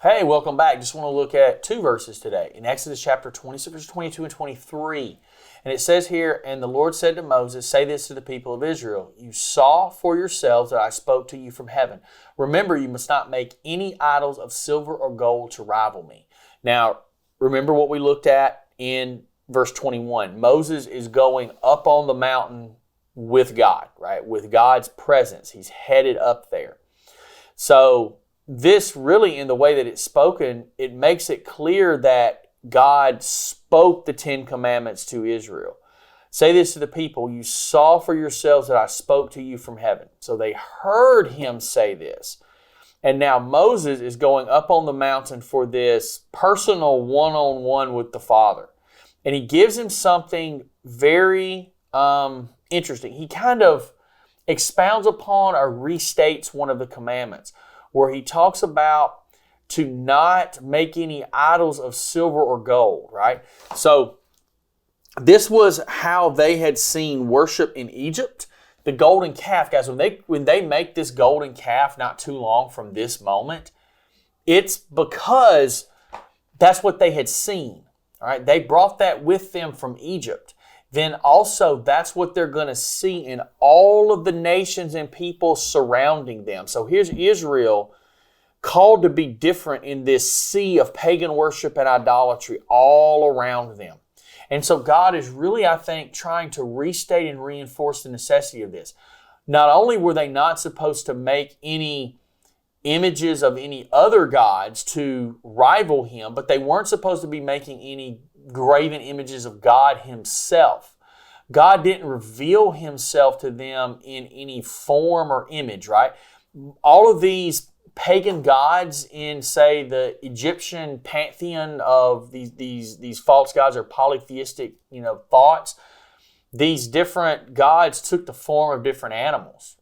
Hey, welcome back. Just want to look at two verses today. In Exodus chapter 26, verse 22 and 23. And it says here, "And the Lord said to Moses, say this to the people of Israel, you saw for yourselves that I spoke to you from heaven. Remember, you must not make any idols of silver or gold to rival me." Now, remember what we looked at in verse 21. Moses is going up on the mountain with God, right? With God's presence. He's headed up there. So this really, in the way that it's spoken, it makes it clear that God spoke the 10 Commandments to Israel. Say this to the people, you saw for yourselves that I spoke to you from heaven. So they heard him say this. And now Moses is going up on the mountain for this personal one-on-one with the Father. And he gives him something very interesting. He kind of expounds upon or restates one of the commandments, where he talks about to not make any idols of silver or gold, right? So this was how they had seen worship in Egypt. The golden calf, guys, when they make this golden calf not too long from this moment, it's because that's what they had seen, all right? They brought that with them from Egypt. Then also that's what they're going to see in all of the nations and people surrounding them. So here's Israel called to be different in this sea of pagan worship and idolatry all around them. And so God is really, I think, trying to restate and reinforce the necessity of this. Not only were they not supposed to make any images of any other gods to rival him, but they weren't supposed to be making any graven images of God himself. God didn't reveal himself to them in any form or image, right? All of these pagan gods in, say, the Egyptian pantheon of these false gods or polytheistic, thoughts, these different gods took the form of different animals.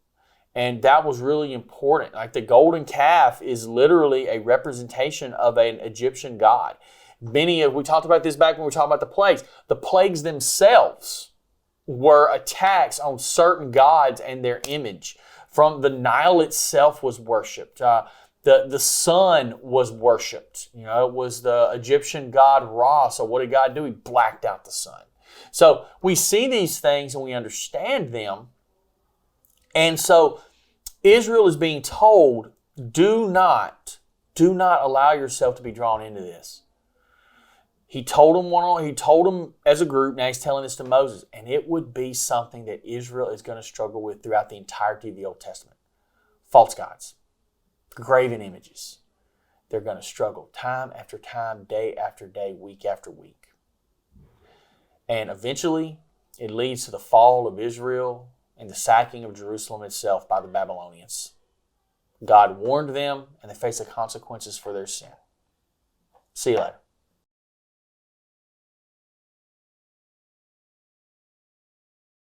And that was really important. Like the golden calf is literally a representation of an Egyptian god. We talked about this back when we were talking about the plagues. The plagues themselves were attacks on certain gods and their image. From the Nile itself was worshipped. The sun was worshipped. It was the Egyptian god Ra. So what did God do? He blacked out the sun. So we see these things and we understand them. And so Israel is being told, do not allow yourself to be drawn into this. He told them as a group, now he's telling this to Moses, and it would be something that Israel is going to struggle with throughout the entirety of the Old Testament. False gods, graven images. They're going to struggle time after time, day after day, week after week. And eventually, it leads to the fall of Israel and the sacking of Jerusalem itself by the Babylonians. God warned them, and they face the consequences for their sin. See you later.